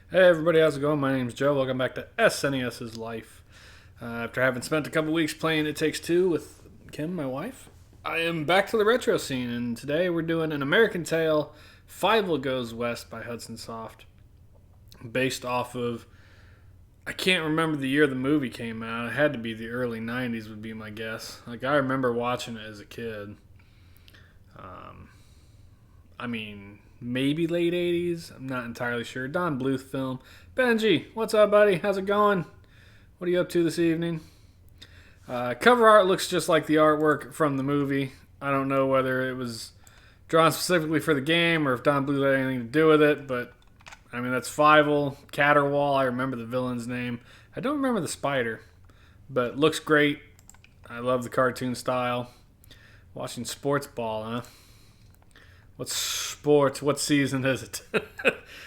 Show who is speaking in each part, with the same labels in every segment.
Speaker 1: Hey everybody, how's it going? My name's Joe. Welcome back to SNES's Life. After having spent a couple weeks playing It Takes Two with Kim, my wife, I am back to the retro scene, and today we're doing an American Tale, Fievel Goes West by Hudson Soft, based off of, I can't remember the year the movie came out. It had to be the early 90s would be my guess. Like, I remember watching it as a kid. Maybe late 80s. I'm not entirely sure. Don Bluth film. Benji, what's up, buddy? How's it going? What are you up to this evening? Cover art looks just like the artwork from the movie. I don't know whether it was drawn specifically for the game or if Don Bluth had anything to do with it, but that's Fievel, Caterwall. I remember the villain's name. I don't remember the spider, but looks great. I love the cartoon style. Watching sports ball, huh? What's sports? What season is it?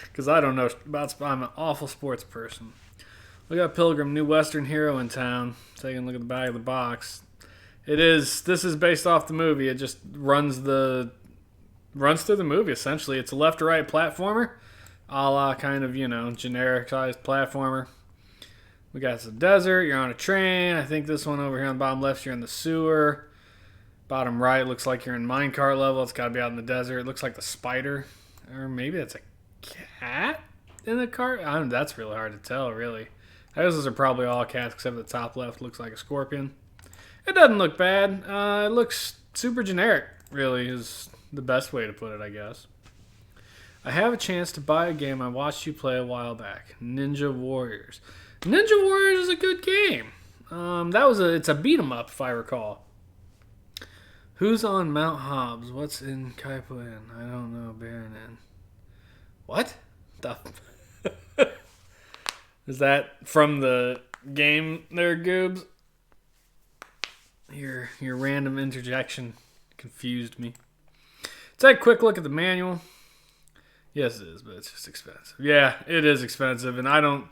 Speaker 1: Because I don't know about. I'm an awful sports person. We got Pilgrim, new Western hero in town. Taking a look at the back of the box. This is based off the movie. It just runs through the movie essentially. It's a left to right platformer, a la kind of generic sized platformer. We got some desert. You're on a train. I think this one over here on the bottom left, you're in the sewer. Bottom right looks like you're in minecart level. It's got to be out in the desert. It looks like the spider. Or maybe that's a cat in the cart. That's really hard to tell, really. I guess those are probably all cats except the top left looks like a scorpion. It doesn't look bad. It looks super generic, really, is the best way to put it, I guess. I have a chance to buy a game I watched you play a while back. Ninja Warriors. Ninja Warriors is a good game. It's a beat 'em up, if I recall. Who's on Mount Hobbs? What's in Kaipuan? I don't know. Baronin. What? Is that from the game there, Goobs? Your random interjection confused me. Take a quick look at the manual. Yes, it is, but it's just expensive. Yeah, it is expensive, and I don't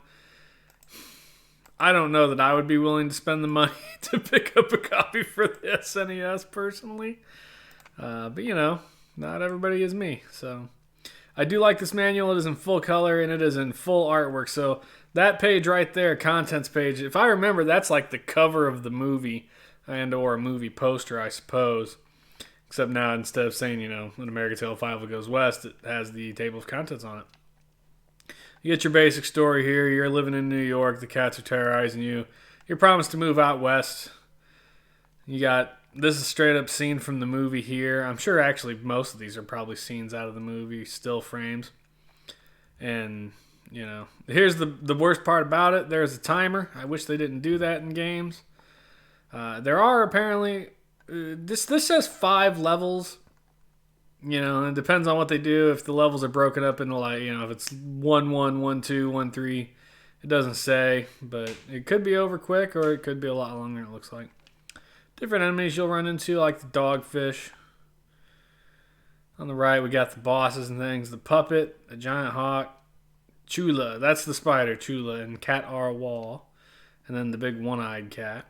Speaker 1: know that I would be willing to spend the money to pick up a copy for the SNES personally. But not everybody is me. So I do like this manual. It is in full color and it is in full artwork. So that page right there, contents page, if I remember, that's like the cover of the movie and or a movie poster, I suppose. Except now instead of saying, an American Tale Fievel Goes West, it has the table of contents on it. You get your basic story here. You're living in New York. The cats are terrorizing you. You're promised to move out west. This is straight up scene from the movie here. I'm sure actually most of these are probably scenes out of the movie, still frames. And, here's the worst part about it. There's a timer. I wish they didn't do that in games. There are apparently, this says 5 levels. It depends on what they do. If the levels are broken up into if it's 1-1, 1-2, 1-3, it doesn't say. But it could be over quick or it could be a lot longer, it looks like. Different enemies you'll run into, like the dogfish. On the right, we got the bosses and things. The puppet, the giant hawk, Chula. That's the spider, Chula, and Cat R. Wall. And then the big one-eyed cat.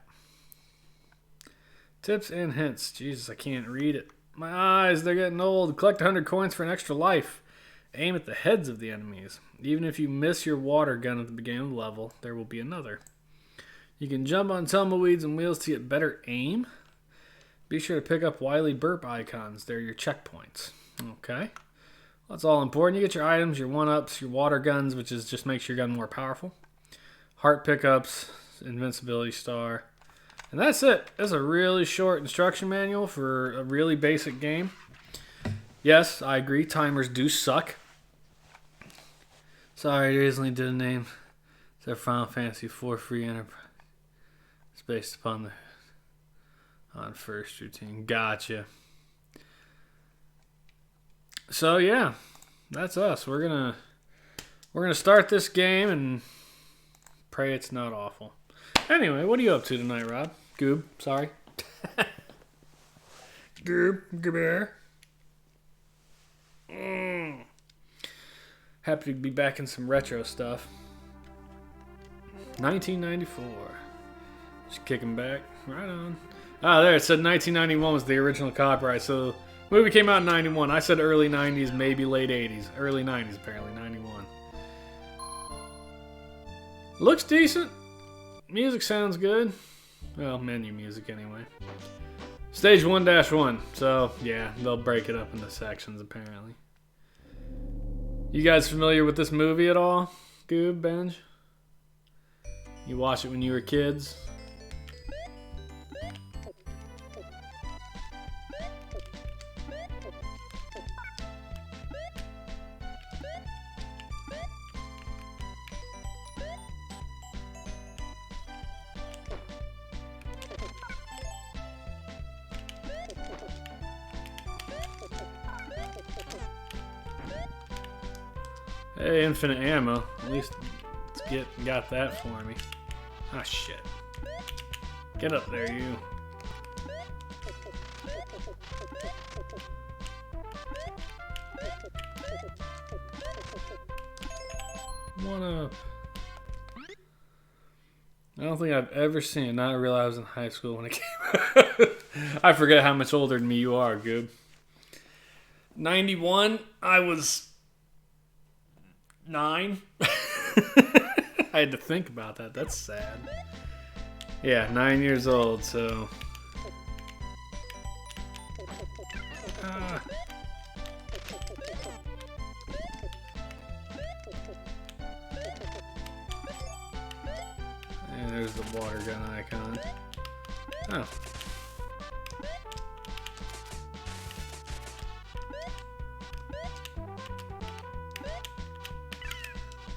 Speaker 1: Tips and hints. Jesus, I can't read it. My eyes, they're getting old. Collect 100 coins for an extra life. Aim at the heads of the enemies. Even if you miss your water gun at the beginning of the level, there will be another. You can jump on tumbleweeds and wheels to get better aim. Be sure to pick up Wily Burp icons. They're your checkpoints. Okay. Well, that's all important. You get your items, your 1-ups, your water guns, which is just makes your gun more powerful. Heart pickups, invincibility star. And that's it. That's a really short instruction manual for a really basic game. Yes, I agree. Timers do suck. Sorry, I recently did a name. It's our Final Fantasy IV free enterprise. It's based upon on first routine. Gotcha. So yeah, that's us. We're gonna start this game and pray it's not awful. Anyway, what are you up to tonight, Rob? Goob, sorry. Goob. Happy to be back in some retro stuff. 1994. Just kicking back. Right on. Ah, there, it said 1991 was the original copyright, so the movie came out in 91. I said early 90s, maybe late 80s. Early 90s, apparently, 91. Looks decent. Music sounds good. Well, menu music anyway. Stage 1-1. So, yeah, they'll break it up into sections apparently. You guys familiar with this movie at all? Goob, Benj? You watched it when you were kids? Hey, infinite ammo. At least got that for me. Ah, shit. Get up there, you. One up. I don't think I've ever seen it. Now I realize I was in high school when it came out. I forget how much older than me you are, Goob. 91, I was 9. I had to think about that. That's sad. Yeah, 9 years old, so... And there's the water gun icon. Oh.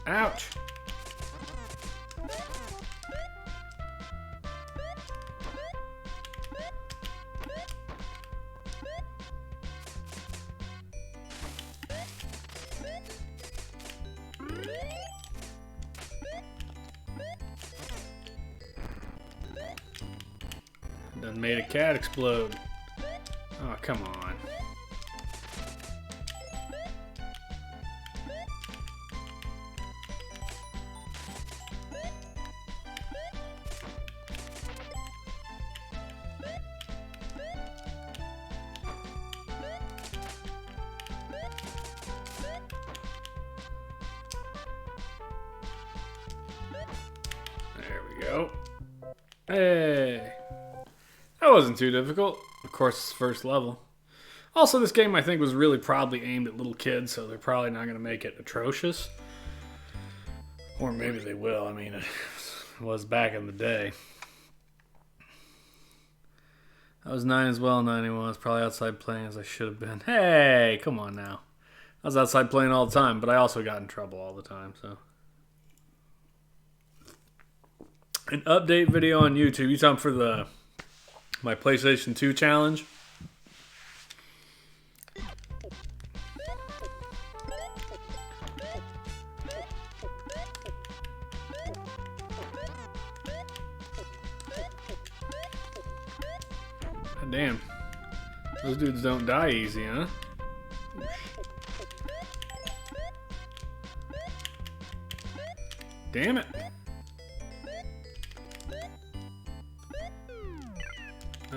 Speaker 1: Ouch! Done made a cat explode. Oh, come on. There we go. Hey! That wasn't too difficult. Of course, it's first level. Also, this game I think was really probably aimed at little kids, so they're probably not going to make it atrocious. Or maybe they will. I mean, it was back in the day. I was 9 as well, 91. I was probably outside playing as I should have been. Hey, come on now. I was outside playing all the time, but I also got in trouble all the time, so. An update video on YouTube. You talking for my PlayStation 2 challenge? God damn. Those dudes don't die easy, huh? Damn it.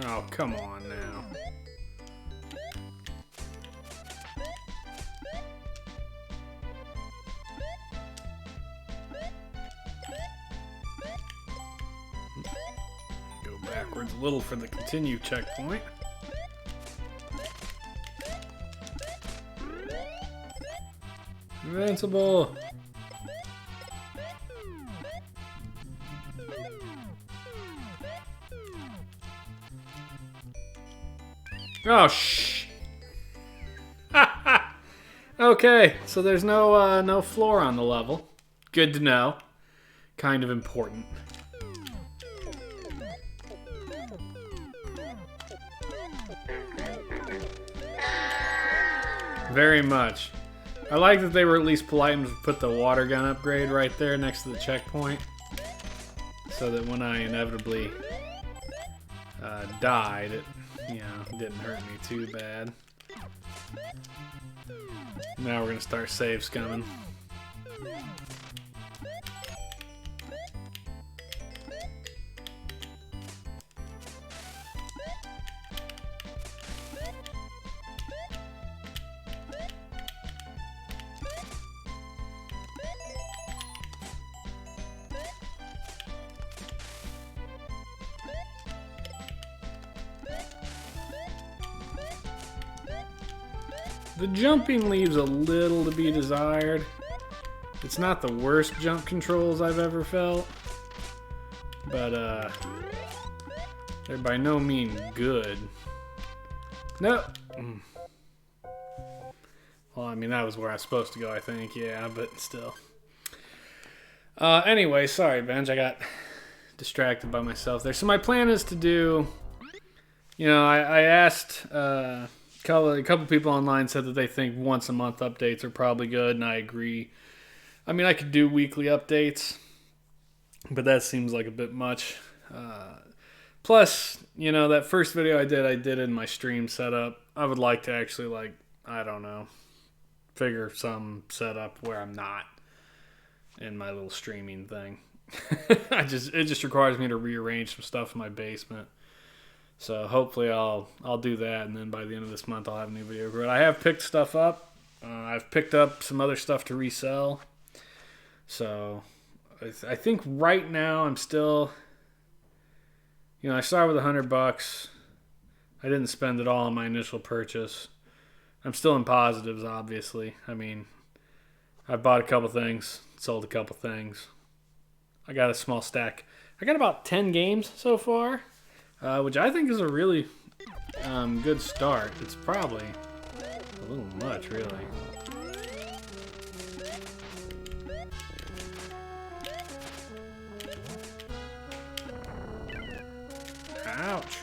Speaker 1: Oh, come on now. Go backwards a little for the continue checkpoint. Invincible. Oh, shh. Okay, so there's no floor on the level. Good to know. Kind of important. Very much. I like that they were at least polite and put the water gun upgrade right there next to the checkpoint. So that when I inevitably died, it didn't hurt me too bad. Now we're gonna start save scumming. The jumping leaves a little to be desired. It's not the worst jump controls I've ever felt, but they're by no means good. No. Well, I mean, that was where I was supposed to go, I think. Yeah, but still. Anyway, sorry, Benj. I got distracted by myself there. So my plan is to do... You know, I asked... a couple people online said that they think once a month updates are probably good, and I agree. I mean, I could do weekly updates, but that seems like a bit much. Plus, you know, that first video I did in my stream setup. I would like to actually, like, I don't know, figure some setup where I'm not in my little streaming thing. It just requires me to rearrange some stuff in my basement. So hopefully I'll do that, and then by the end of this month I'll have a new video. But I have picked stuff up. I've picked up some other stuff to resell. So I think right now I'm still, you know, I started with $100. I didn't spend it all on my initial purchase. I'm still in positives, obviously. I mean, I bought a couple things, sold a couple things. I got a small stack. I got about 10 games so far, which I think is a really good start. It's probably a little much, really. Ouch.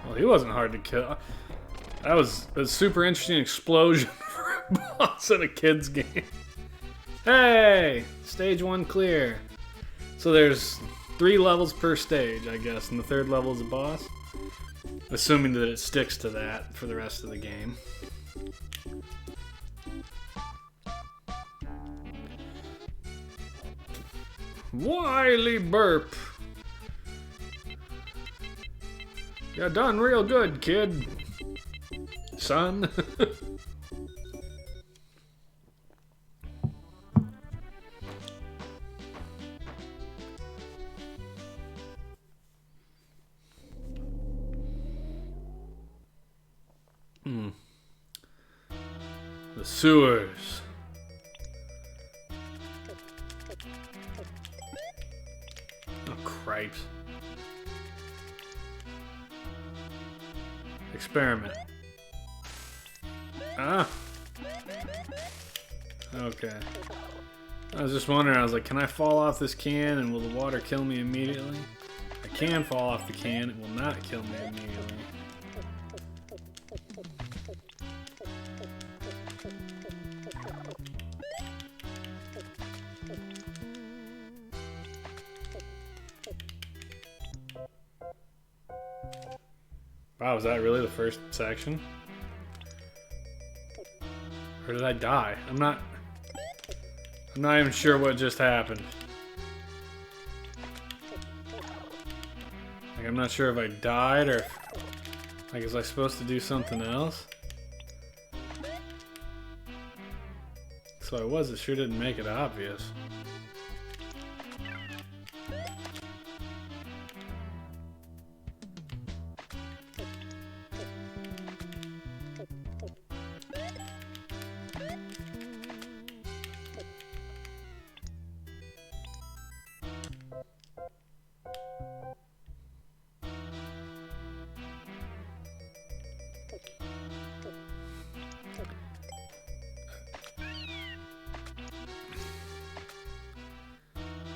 Speaker 1: Well, he wasn't hard to kill. That was a super interesting explosion for a boss in a kid's game. Hey! Stage 1 clear. So there's 3 levels per stage, I guess, and the 3rd level is a boss. Assuming that it sticks to that for the rest of the game. Wily burp. You done real good, kid. Son. The sewers. Oh, cripes. Experiment. Ah. Okay. I was just wondering, I was like, can I fall off this can and will the water kill me immediately? I can fall off the can, it will not kill me immediately. Wow, was that really the first section? Or did I die? I'm not even sure what just happened. Like, I'm not sure if I died or if, like, was I supposed to do something else? So I was, it sure didn't make it obvious.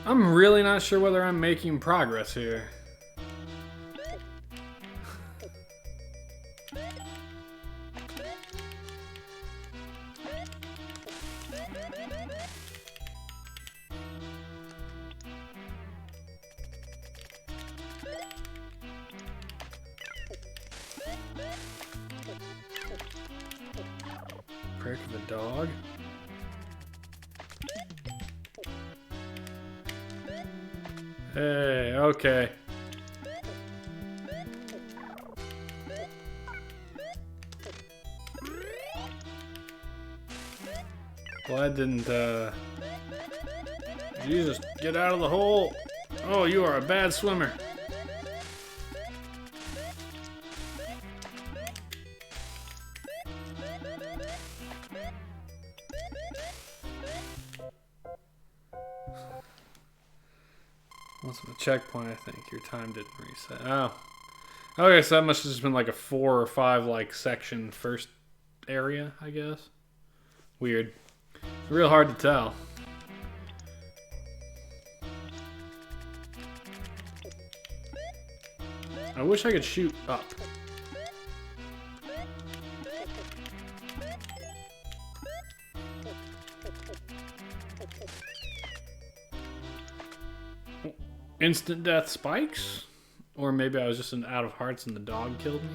Speaker 1: I'm really not sure whether I'm making progress here. Prick of a dog. Hey, okay. Why didn't, Jesus, get out of the hole! Oh, you are a bad swimmer. Once on a checkpoint, I think your time didn't reset. Oh. Okay, so that must have just been like a 4 or 5 like section first area, I guess. Weird. Real hard to tell. I wish I could shoot up. Instant death spikes? Or maybe I was just out of hearts and the dog killed me?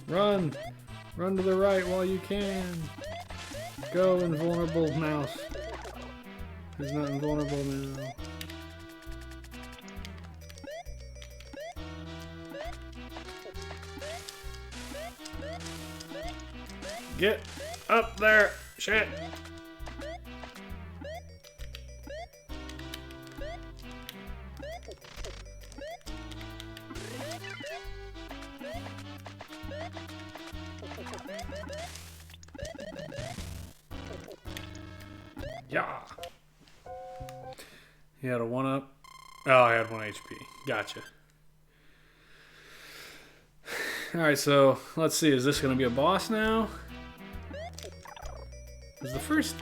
Speaker 1: Run! Run to the right while you can! Go, invulnerable mouse. He's not invulnerable now. Get up there! Shit! Yeah. He had a 1-up. Oh, I had 1 HP. Gotcha. Alright, so let's see. Is this going to be a boss now? Was the first...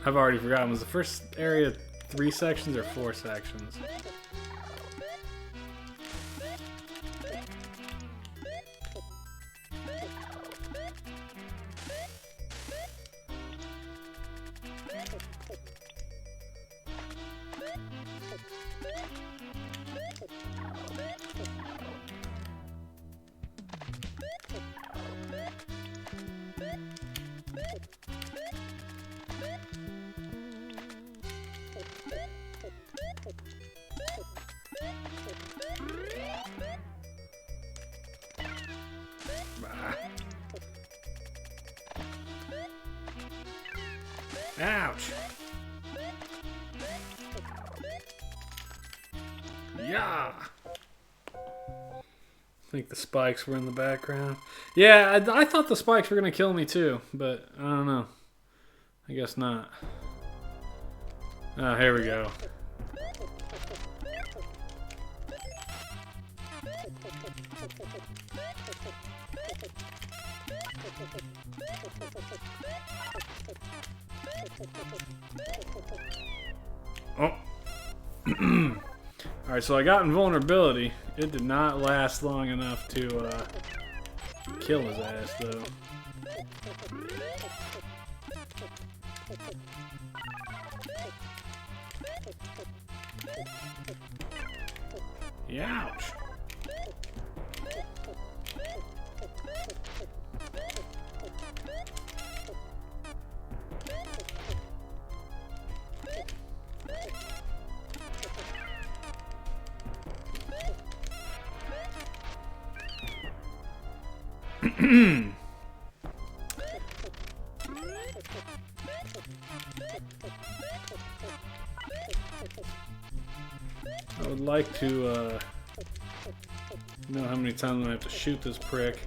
Speaker 1: I've already forgotten. Was the first area 3 sections or 4 sections? Ouch! Yeah! I think the spikes were in the background. Yeah, I thought the spikes were gonna kill me too, but I don't know. I guess not. Oh, here we go. Oh. Alright, so I got invulnerability. It did not last long enough to kill his ass, though. Ouch. I would like to know how many times I have to shoot this prick.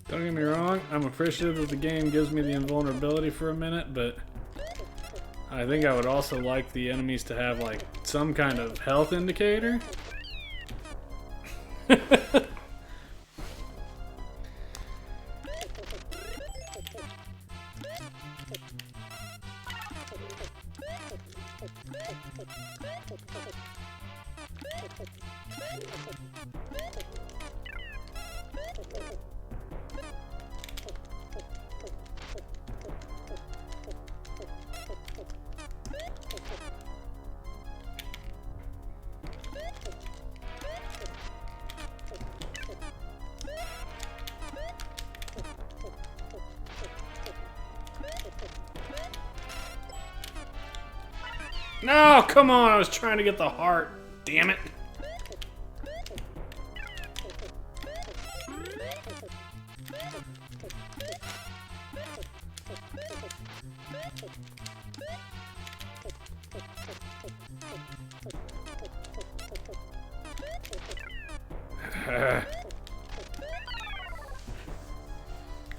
Speaker 1: Don't get me wrong, I'm appreciative that the game gives me the invulnerability for a minute, but I think I would also like the enemies to have like some kind of health indicator. No, come on, I was trying to get the heart. Damn it.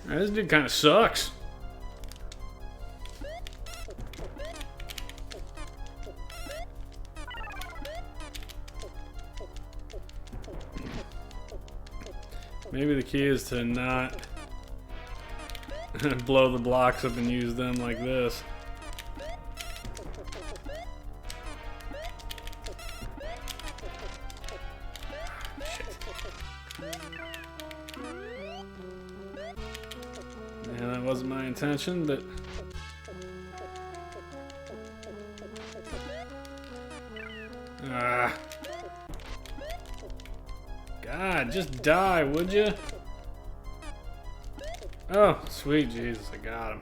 Speaker 1: This dude kind of sucks. Maybe the key is to not blow the blocks up and use them like this. Yeah, that wasn't my intention, but God, just die, would you? Oh, sweet Jesus, I got him.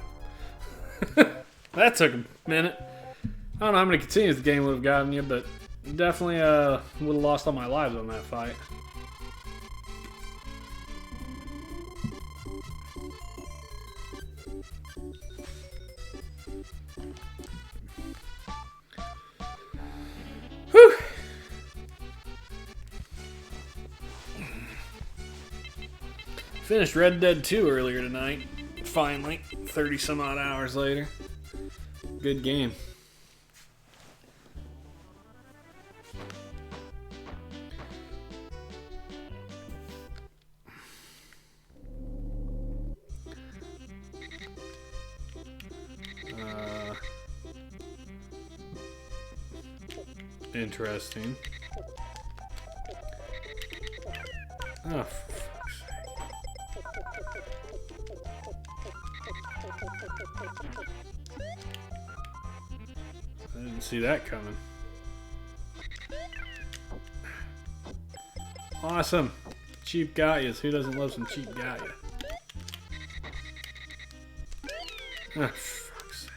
Speaker 1: That took a minute. I don't know how many continues the game would have gotten you, but definitely would have lost all my lives on that fight. Whew. Finished Red Dead 2 earlier tonight. Finally, 30 some odd hours later. Good game. Interesting. Oh, for fuck's sake. I didn't see that coming. Awesome. Cheap Gaias. Who doesn't love some cheap Gaia? Oh, for fuck's sake.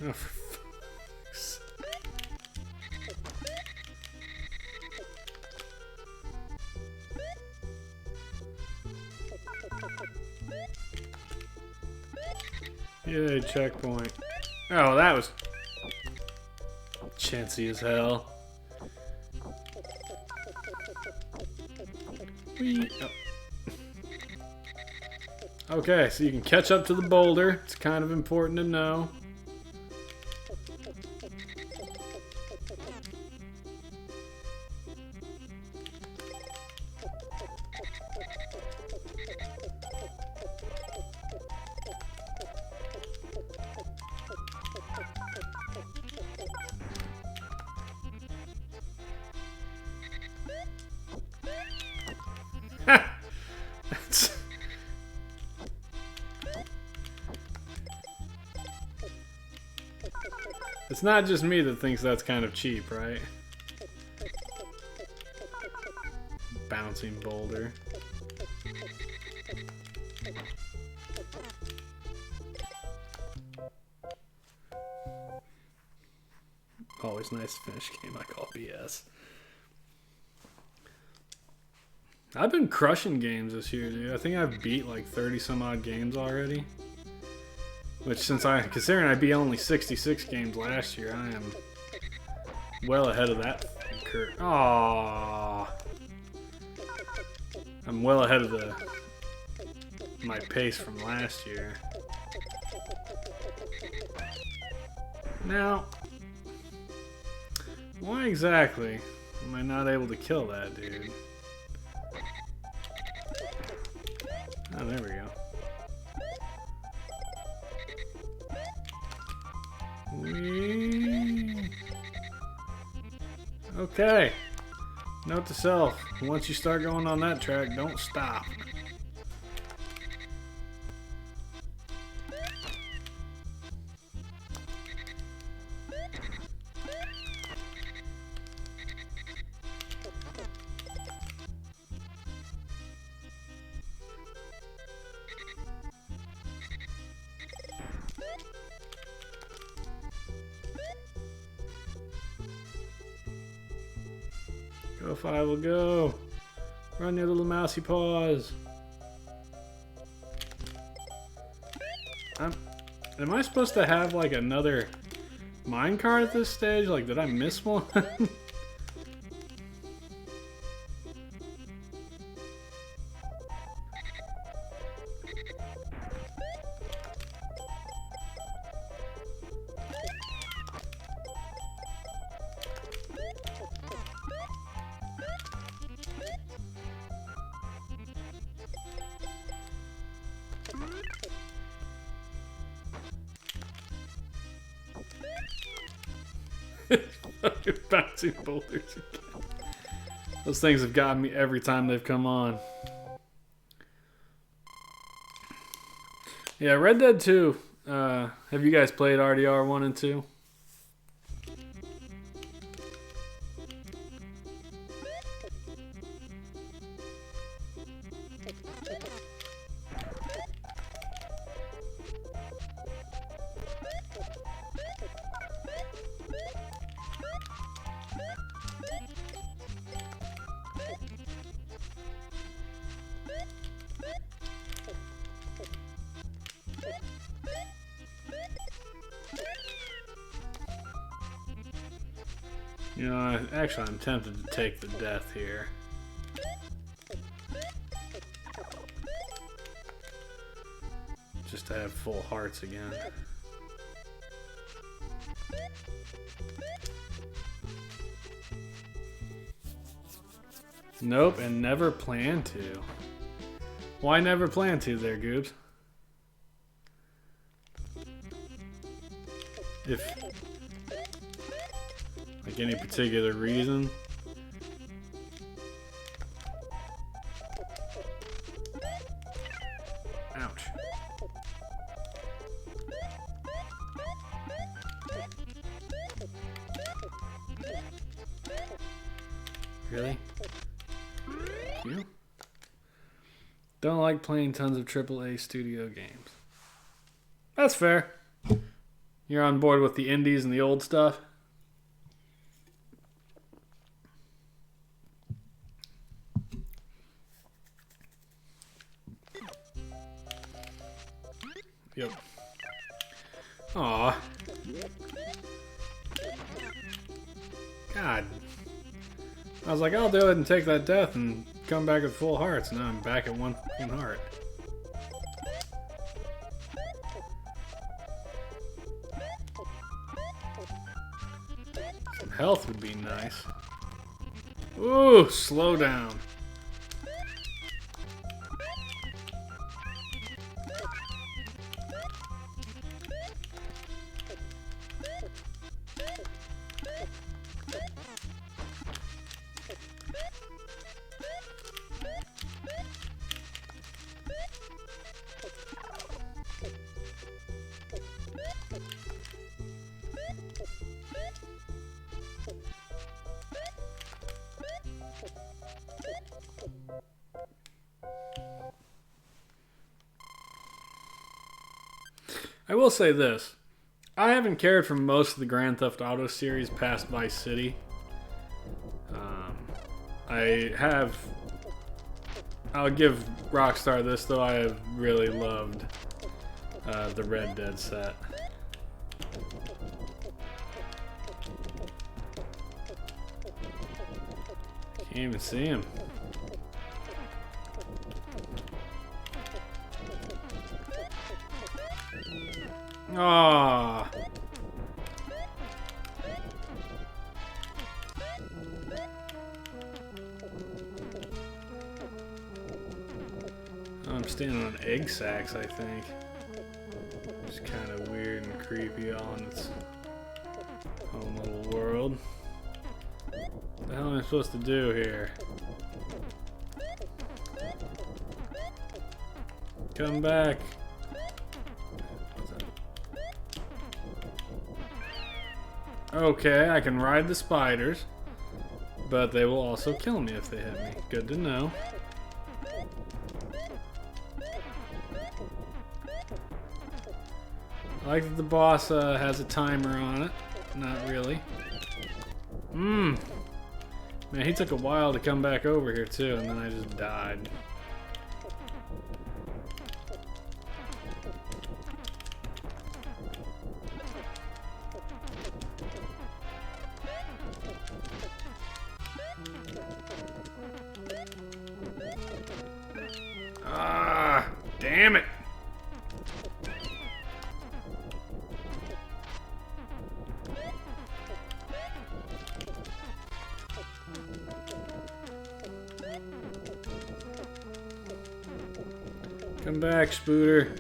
Speaker 1: Oh, for fuck's sake. Yay, checkpoint. Oh, that was chancy as hell. Whee. Oh. Okay, so you can catch up to the boulder. It's kind of important to know. It's not just me that thinks that's kind of cheap, right? Bouncing boulder. Always nice to finish a game I call BS. I've been crushing games this year, dude. I think I've beat like 30 some odd games already. Which, considering I beat only 66 games last year, I am well ahead of that curve. Aww. I'm well ahead of the my pace from last year. Now, why exactly am I not able to kill that dude? Oh, there we go. Whee. Okay. Note to self, once you start going on that track, don't stop. Go, Fievel, go! Run your little mousy paws! Am I supposed to have like another minecart at this stage? Like, did I miss one? Bouncing boulders again. Those things have gotten me every time they've come on. Yeah, Red Dead 2. Have you guys played RDR 1 and 2? You know, actually, I'm tempted to take the death here. Just to have full hearts again. Nope, and never plan to. Why never plan to there, Goobs? If... like any particular reason? Ouch. Really? You? Don't like playing tons of AAA studio games. That's fair. You're on board with the indies and the old stuff? Yep. Aw. God. I was like, I'll do it and take that death and come back with full hearts. Now I'm back at one fucking heart. Some health would be nice. Ooh, slow down. I will say this. I haven't cared for most of the Grand Theft Auto series past Vice City. I'll give Rockstar this though, I have really loved the Red Dead set. Can't even see him. Ah. I'm standing on egg sacks, I think. It's kind of weird and creepy all in its own little world. What the hell am I supposed to do here? Come back. Okay, I can ride the spiders, but they will also kill me if they hit me. Good to know. I like that the boss has a timer on it. Not really. Man, he took a while to come back over here too, and then I just died. Ah, damn it. Come back, Spooter.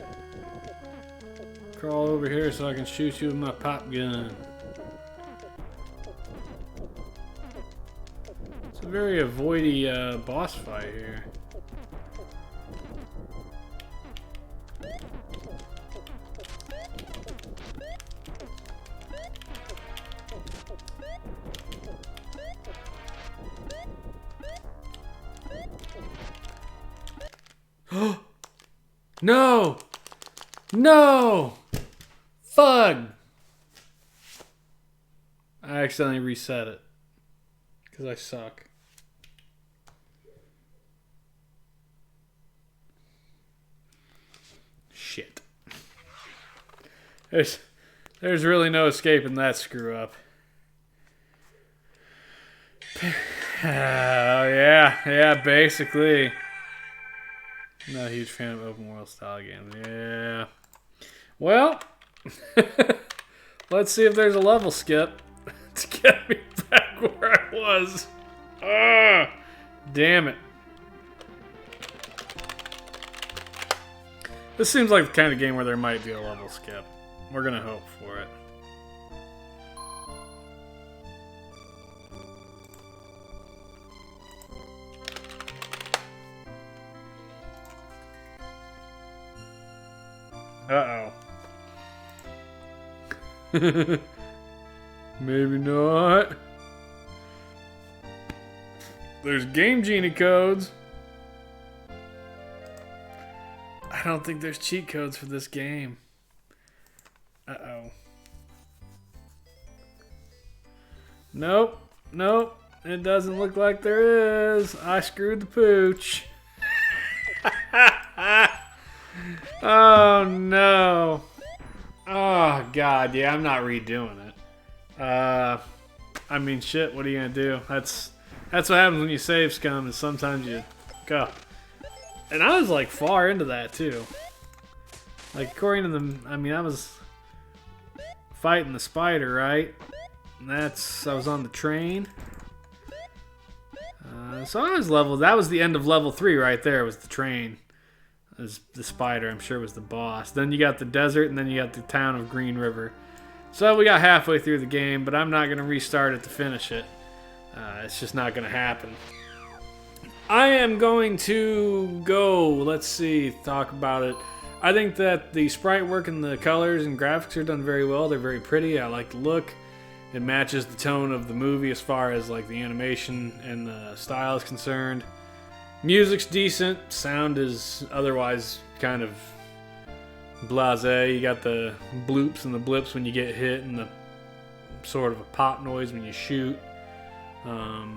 Speaker 1: Crawl over here so I can shoot you with my pop gun. It's a very avoidy boss fight here. No! No! Fug! I accidentally reset it. Because I suck. Shit. There's really no escaping that screw up. Oh, yeah, basically. I'm not a huge fan of open world style games. Yeah. Well, let's see if there's a level skip to get me back where I was. Ah, damn it. This seems like the kind of game where there might be a level skip. We're gonna hope for it. Uh-oh. Maybe not. There's Game Genie codes. I don't think there's cheat codes for this game. Uh-oh. Nope. Nope. It doesn't look like there is. I screwed the pooch. Oh no. Oh god, yeah, I'm not redoing it. I mean shit, what are you gonna do? That's what happens when you save scum, is sometimes you go. And I was like far into that too. Like according to the I was fighting the spider, right? And I was on the train. So I was leveled. That was the end of level 3 right there, was the train. The spider, I'm sure, was the boss. Then you got the desert, and then you got the town of Green River. So we got halfway through the game, but I'm not going to restart it to finish it. It's just not going to happen. I am going to go, let's see, talk about it. I think that the sprite work and the colors and graphics are done very well. They're very pretty. I like the look. It matches the tone of the movie as far as like the animation and the style is concerned. Music's decent. Sound is otherwise kind of blasé. You got the bloops and the blips when you get hit, and the sort of a pop noise when you shoot. A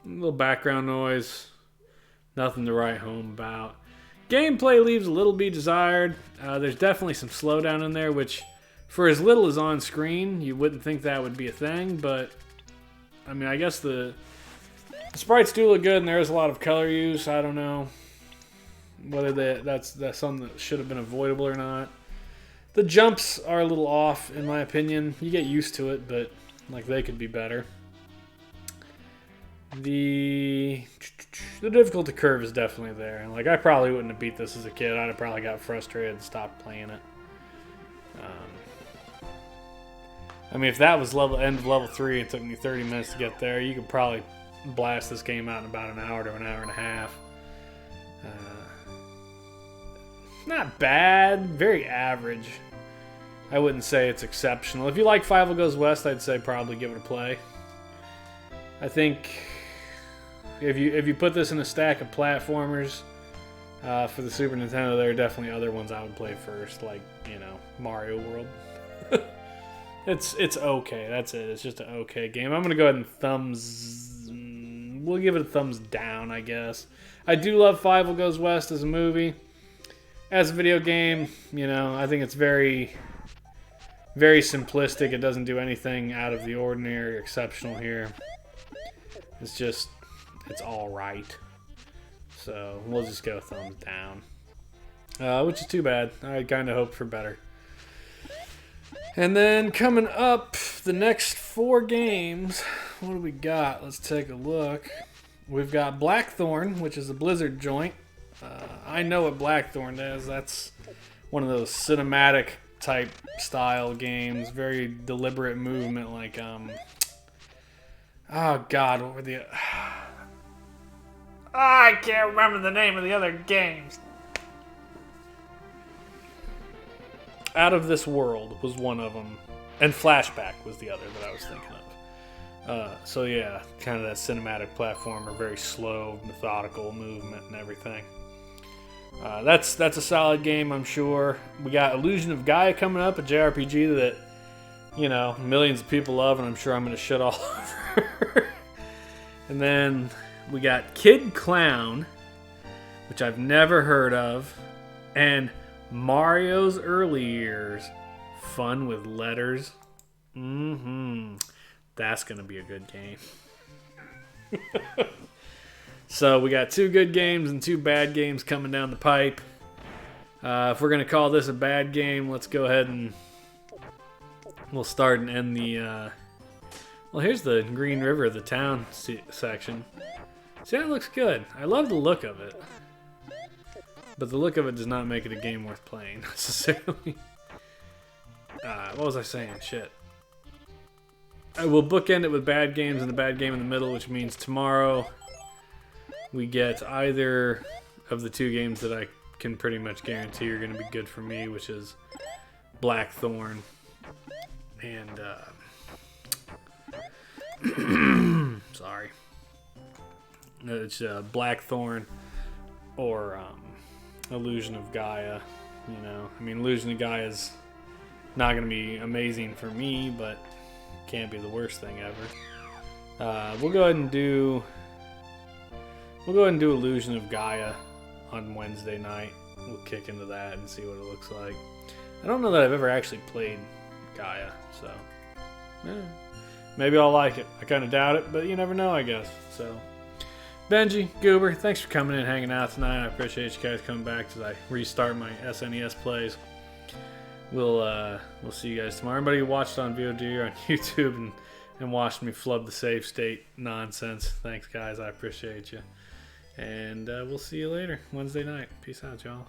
Speaker 1: little background noise. Nothing to write home about. Gameplay leaves a little be desired. There's definitely some slowdown in there, which for as little as on screen, you wouldn't think that would be a thing, but I mean, I guess the sprites do look good, and there is a lot of color use. I don't know whether that's something that should have been avoidable or not. The jumps are a little off, in my opinion. You get used to it, but like they could be better. The difficulty curve is definitely there. Like, I probably wouldn't have beat this as a kid. I'd have probably got frustrated and stopped playing it. I mean, if that was end of level 3, it took me 30 minutes to get there, you could probably blast this game out in about an hour to an hour and a half. Not bad, very average. I wouldn't say it's exceptional. If you like Fievel Goes West, I'd say probably give it a play. I think if you put this in a stack of platformers for the Super Nintendo, there are definitely other ones I would play first, like, you know, Mario World. It's okay. That's it. It's just an okay game. I'm gonna go ahead and we'll give it a thumbs down, I guess. I do love Fievel Goes West as a movie. As a video game, you know, I think it's very, very simplistic. It doesn't do anything out of the ordinary or exceptional here. It's all right. So we'll just go thumbs down, which is too bad. I kind of hoped for better. And then coming up, the next 4 games, what do we got? Let's take a look. We've got Blackthorn, which is a Blizzard joint. I know what Blackthorn is. That's one of those cinematic type style games. Very deliberate movement, like, oh God, what were the... I can't remember the name of the other games. Out of This World was one of them, and Flashback was the other that I was thinking of. So yeah, kind of that cinematic platformer, very slow, methodical movement and everything. That's a solid game, I'm sure. We got Illusion of Gaia coming up, a JRPG that, you know, millions of people love, and I'm sure I'm going to shit all over. And then we got Kid Clown, which I've never heard of, and Mario's Early Years, Fun with Letters. That's going to be a good game. So we got 2 good games and 2 bad games coming down the pipe. If we're going to call this a bad game, let's go ahead and we'll start and end the... Well, here's the Green River, the town section. See, that looks good. I love the look of it. But the look of it does not make it a game worth playing, necessarily. What was I saying? Shit. I will bookend it with bad games and a bad game in the middle, which means tomorrow we get either of the 2 games that I can pretty much guarantee are going to be good for me, which is Blackthorn and... sorry. It's Blackthorn or Illusion of Gaia. You know, I mean, Illusion of Gaia is not going to be amazing for me, but can't be the worst thing ever. We'll go ahead and do Illusion of Gaia on Wednesday night. We'll kick into that and see what it looks like. I don't know that I've ever actually played Gaia, so maybe I'll like it. I kind of doubt it, but you never know, I guess. So, Benji, Goober, thanks for coming in and hanging out tonight. I appreciate you guys coming back as I restart my SNES plays. We'll see you guys tomorrow. Everybody who watched on VOD or on YouTube and watched me flub the save state nonsense, thanks guys, I appreciate you. And we'll see you later, Wednesday night. Peace out, y'all.